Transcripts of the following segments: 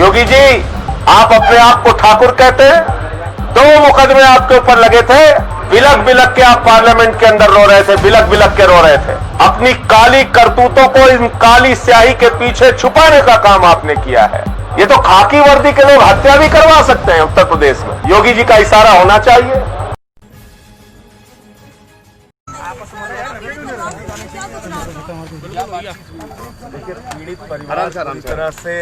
योगी जी, आप अपने आप को ठाकुर कहते हैं। 2 मुकदमे आपके ऊपर लगे थे। बिलक बिलक के आप पार्लियामेंट के अंदर रो रहे थे, बिलक बिलक के रो रहे थे। अपनी काली करतूतों को इन काली स्याही के पीछे छुपाने का काम आपने किया है। ये तो खाकी वर्दी के लोग हत्या भी करवा सकते हैं उत्तर प्रदेश में। योगी जी का इशारा होना चाहिए। पीड़ित परिवार पूरी तरह से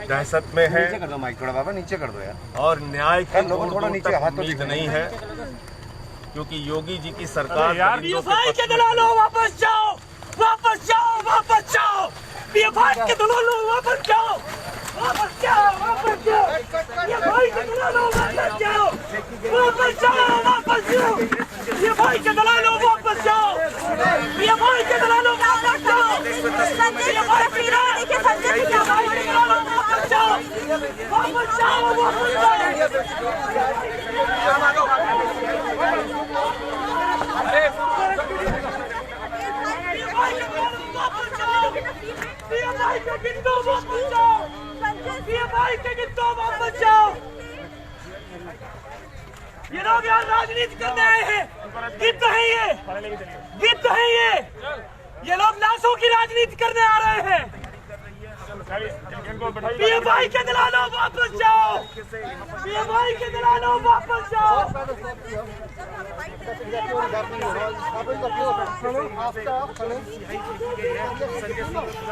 दहशत में है। नीचे कर दो माइक, थोड़ा बाबा नीचे कर दो यार। और न्याय की थोड़ा नीचे हाथ तो उम्मीद दिख नहीं है, क्योंकि योगी जी की सरकार के दलालों वापस जाओ, वापस जाओ, वापस जाओ। पीएफआई के दलालों वापस जाओ, वापस जाओ, वापस जाओ। पीएफआई के दलालों वापस जाओ, वापस जाओ, वापस जाओ। पीएफआई के दलालों वापस जाओ, पीएफआई के दलालों वापस जाओ। पीएफआई के दलालों वापस जाओ, वापस जाओ, वापस ये लोग यहाँ राजनीति करने आए हैं। गीत तो है ये, गीत तो है ये लोग लाशों की राजनीति करने आ रहे हैं। पीएफआई के दलालों वापस जाओ, पीएफआई के दलालों वापस जाओ।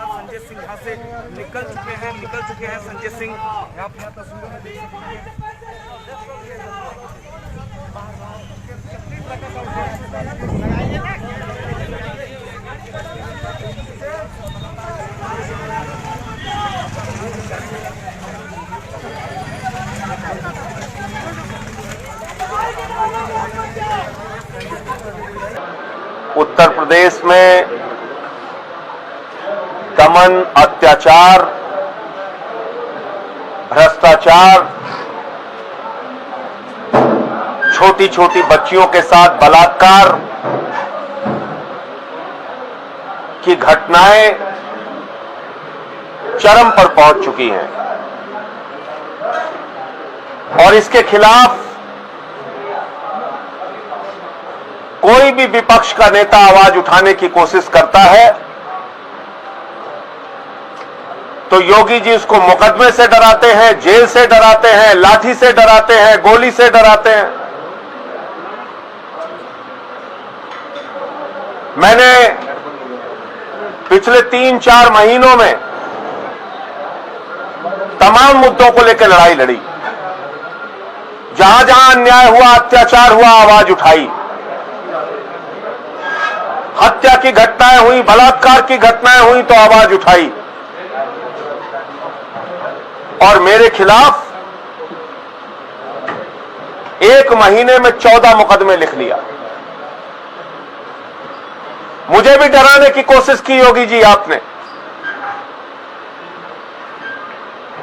संजय सिंह यहाँ से निकल चुके हैं संजय सिंह। आप यहाँ तस्वीरों में देख सकते उत्तर प्रदेश में दमन, अत्याचार, भ्रष्टाचार, छोटी छोटी बच्चियों के साथ बलात्कार की घटनाएं चरम पर पहुंच चुकी हैं और इसके खिलाफ कोई भी विपक्ष का नेता आवाज उठाने की कोशिश करता है तो योगी जी उसको मुकदमे से डराते हैं, जेल से डराते हैं, लाठी से डराते हैं, गोली से डराते हैं। मैंने पिछले 3-4 महीनों में तमाम मुद्दों को लेकर लड़ाई लड़ी। जहां जहां अन्याय हुआ, अत्याचार हुआ, आवाज उठाई। हत्या की घटनाएं हुई, बलात्कार की घटनाएं हुई तो आवाज उठाई और मेरे खिलाफ 1 महीने में 14 मुकदमे लिख लिया। मुझे भी डराने की कोशिश की योगी जी आपने।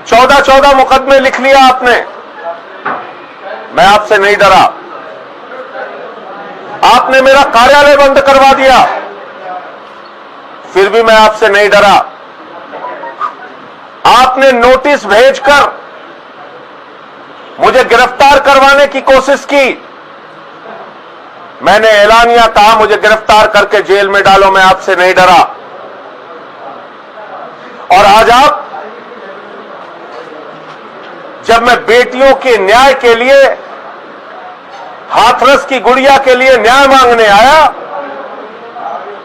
14 मुकदमे लिख लिया आपने। मैं आपसे नहीं डरा। आपने मेरा कार्यालय बंद करवा दिया, फिर भी मैं आपसे नहीं डरा। आपने नोटिस भेजकर मुझे गिरफ्तार करवाने की कोशिश की। मैंने ऐलानिया कहा मुझे गिरफ्तार करके जेल में डालो, मैं आपसे नहीं डरा। और आज आप, जब मैं बेटियों के न्याय के लिए, हाथरस की गुड़िया के लिए न्याय मांगने आया,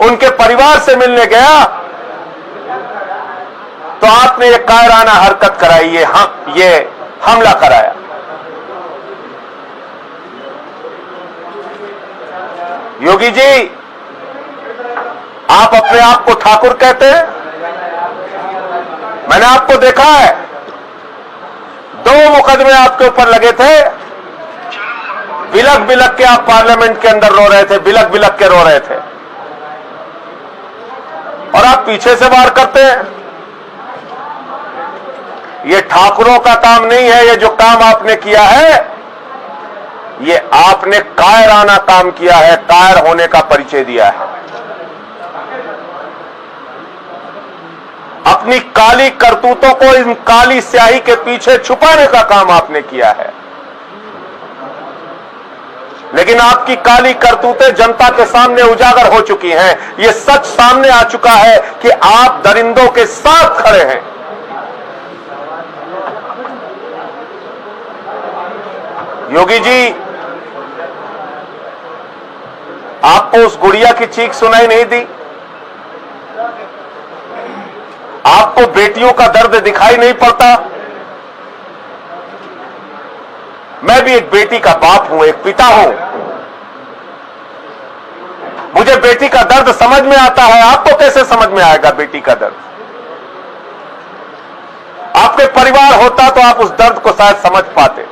उनके परिवार से मिलने गया, तो आपने ये कायराना हरकत कराई, ये हमला कराया। योगी जी, आप अपने आप को ठाकुर कहते हैं। मैंने आपको देखा है, 2 मुकदमे आपके ऊपर लगे थे। बिलक बिलक के आप पार्लियामेंट के अंदर रो रहे थे, बिलक बिलक के रो रहे थे और आप पीछे से वार करते हैं। ये ठाकुरों का काम नहीं है। ये जो काम आपने किया है, ये आपने कायराना काम किया है, कायर होने का परिचय दिया है। अपनी काली करतूतों को इन काली स्याही के पीछे छुपाने का काम आपने किया है, लेकिन आपकी काली करतूतें जनता के सामने उजागर हो चुकी हैं। यह सच सामने आ चुका है कि आप दरिंदों के साथ खड़े हैं। योगी जी, आपको उस गुड़िया की चीख सुनाई नहीं दी? आपको बेटियों का दर्द दिखाई नहीं पड़ता? मैं भी एक बेटी का बाप हूं, एक पिता हूं। मुझे बेटी का दर्द समझ में आता है। आपको कैसे समझ में आएगा बेटी का दर्द? आपके परिवार होता तो आप उस दर्द को शायद समझ पाते।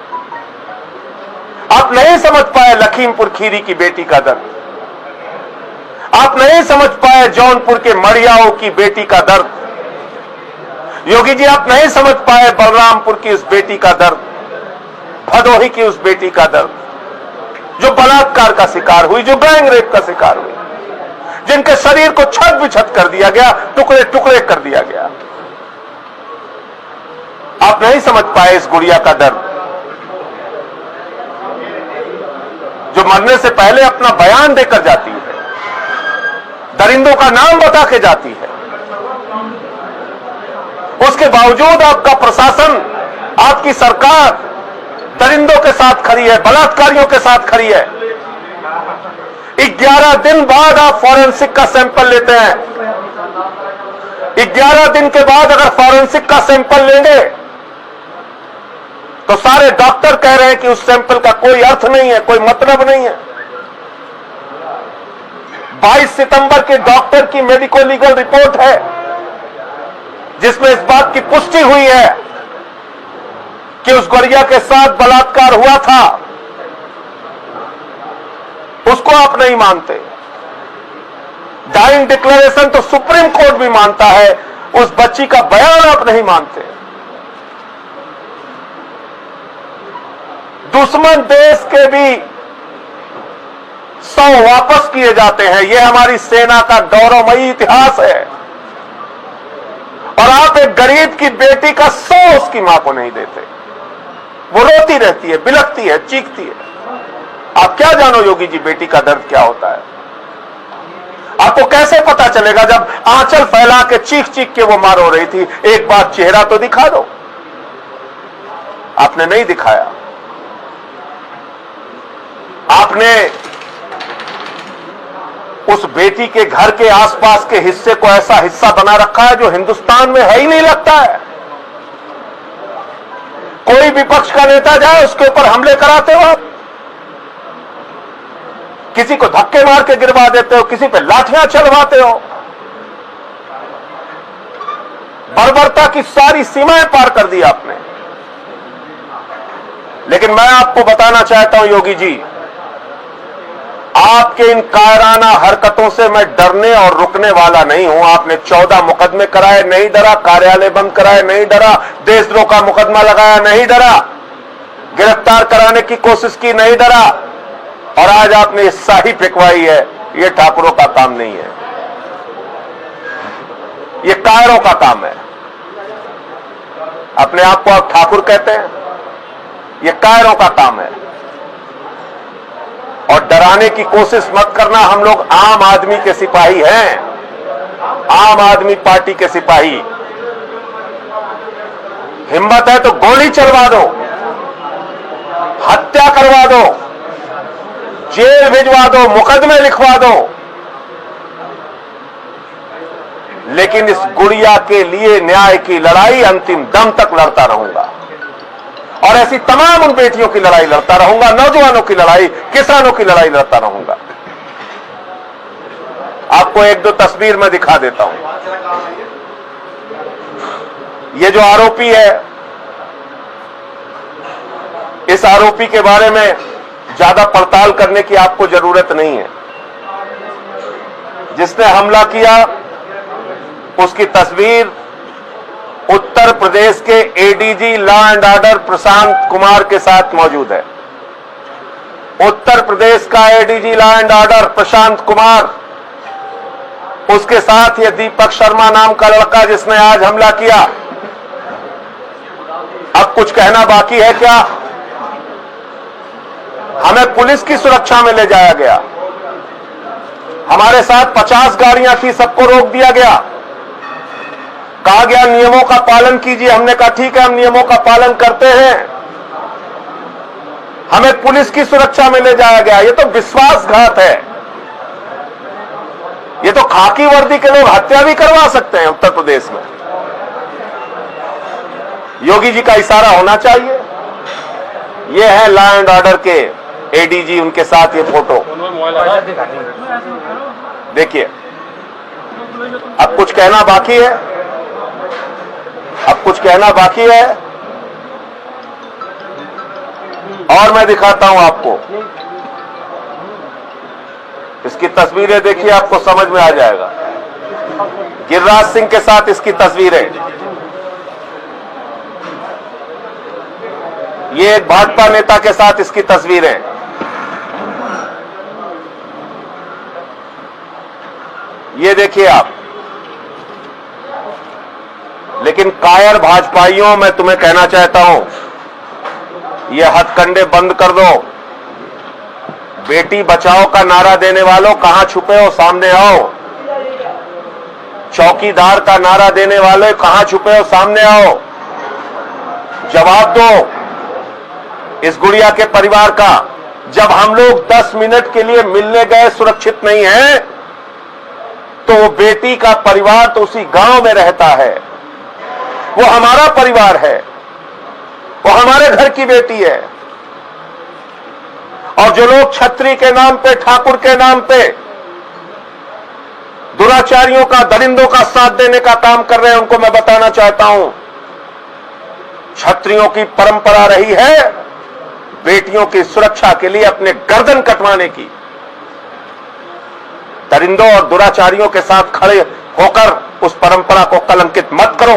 आप नहीं समझ पाए लखीमपुर खीरी की बेटी का दर्द। आप नहीं समझ पाए जौनपुर के मड़ियाओं की बेटी का दर्द। योगी जी, आप नहीं समझ पाए बलरामपुर की उस बेटी का दर्द, भदोही की उस बेटी का दर्द, जो बलात्कार का शिकार हुई, जो गैंग रेप का शिकार हुई, जिनके शरीर को छत बिछत कर दिया गया, टुकड़े टुकड़े कर दिया गया। आप नहीं समझ पाए इस गुड़िया का दर्द, जो मरने से पहले अपना बयान देकर जाती है, दरिंदों का नाम बता के जाती है। उसके बावजूद आपका प्रशासन, आपकी सरकार दरिंदों के साथ खड़ी है, बलात्कारियों के साथ खड़ी है। 11 दिन बाद आप फॉरेंसिक का सैंपल लेते हैं। 11 दिन के बाद अगर फॉरेंसिक का सैंपल लेंगे तो सारे डॉक्टर कह रहे हैं कि उस सैंपल का कोई अर्थ नहीं है, कोई मतलब नहीं है। 22 सितंबर के डॉक्टर की मेडिको लीगल रिपोर्ट है जिसमें इस बात की पुष्टि हुई है कि उस गुड़िया के साथ बलात्कार हुआ था। उसको आप नहीं मानते। डाइंग डिक्लेरेशन तो सुप्रीम कोर्ट भी मानता है, उस बच्ची का बयान आप नहीं मानते। दुश्मन देश के भी 100 वापस किए जाते हैं। यह हमारी सेना का गौरवमयी इतिहास है। और आप एक गरीब की बेटी का 100 उसकी मां को नहीं देते। वो रोती रहती है, बिलखती है, चीखती है। आप क्या जानो योगी जी बेटी का दर्द क्या होता है? आपको कैसे पता चलेगा जब आंचल फैला के चीख चीख के वो मार हो रही थी? एक बार चेहरा तो दिखा दो। आपने नहीं दिखाया। आपने उस बेटी के घर के आसपास के हिस्से को ऐसा हिस्सा बना रखा है जो हिंदुस्तान में है ही नहीं लगता है। कोई विपक्ष का नेता जाए उसके ऊपर हमले कराते हो आप। किसी को धक्के मार के गिरवा देते हो, किसी पे लाठियां चलवाते हो। बर्बरता की सारी सीमाएं पार कर दी आपने। लेकिन मैं आपको बताना चाहता हूं योगी जी, आपके इन कायराना हरकतों से मैं डरने और रुकने वाला नहीं हूं। आपने 14 मुकदमे कराए, नहीं डरा। कार्यालय बंद कराए, नहीं डरा। देशद्रोह का मुकदमा लगाया, नहीं डरा। गिरफ्तार कराने की कोशिश की, नहीं डरा। और आज आपने स्याही फेंकवाई है। यह ठाकुरों का काम नहीं है, यह कायरों का काम है। अपने आप को आप ठाकुर कहते हैं, यह कायरों का काम है। और डराने की कोशिश मत करना। हम लोग आम आदमी के सिपाही हैं, आम आदमी पार्टी के सिपाही। हिम्मत है तो गोली चलवा दो, हत्या करवा दो, जेल भिजवा दो, मुकदमे लिखवा दो, लेकिन इस गुड़िया के लिए न्याय की लड़ाई अंतिम दम तक लड़ता रहूंगा। और ऐसी तमाम उन बेटियों की लड़ाई लड़ता रहूंगा, नौजवानों की लड़ाई, किसानों की लड़ाई लड़ता रहूंगा। आपको एक दो तस्वीर मैं दिखा देता हूं। ये जो आरोपी है, इस आरोपी के बारे में ज्यादा पड़ताल करने की आपको जरूरत नहीं है। जिसने हमला किया उसकी तस्वीर उत्तर प्रदेश के ADG law and order Prashant Kumar के साथ मौजूद है। उत्तर प्रदेश का ADG law and order Prashant Kumar उसके साथ ये दीपक शर्मा नाम का लड़का जिसने आज हमला किया, अब कुछ कहना बाकी है क्या? हमें पुलिस की सुरक्षा में ले जाया गया, हमारे साथ 50 गाड़ियां थी, सबको रोक दिया गया, कहा गया नियमों का पालन कीजिए। हमने कहा ठीक है, हम नियमों का पालन करते हैं। हमें पुलिस की सुरक्षा में ले जाया गया। ये तो विश्वासघात है। ये तो खाकी वर्दी के लोग हत्या भी करवा सकते हैं उत्तर प्रदेश में। योगी जी का इशारा होना चाहिए। ये है लॉ एंड ऑर्डर के एडीजी, उनके साथ ये फोटो देखिए। अब कुछ कहना बाकी है, अब कुछ कहना बाकी है, और मैं दिखाता हूं आपको। इसकी तस्वीरें देखिए, आपको समझ में आ जाएगा। गिरिराज सिंह के साथ इसकी तस्वीरें, ये एक भाजपा नेता के साथ इसकी तस्वीरें, ये देखिए आप। लेकिन कायर भाजपाइयों, मैं तुम्हें कहना चाहता हूं, ये हथकंडे बंद कर दो। बेटी बचाओ का नारा देने वालों, कहां छुपे हो? सामने आओ। चौकीदार का नारा देने वाले, कहां छुपे हो? सामने आओ, जवाब दो इस गुड़िया के परिवार का। जब हम लोग 10 मिनट के लिए मिलने गए, सुरक्षित नहीं है, तो वो बेटी का परिवार तो उसी गांव में रहता है। वो हमारा परिवार है, वो हमारे घर की बेटी है। और जो लोग छत्री के नाम पे, ठाकुर के नाम पे दुराचारियों का, दरिंदों का साथ देने का काम कर रहे हैं, उनको मैं बताना चाहता हूं, छत्रियों की परंपरा रही है बेटियों की सुरक्षा के लिए अपने गर्दन कटवाने की। दरिंदों और दुराचारियों के साथ खड़े होकर उस परंपरा को कलंकित मत करो।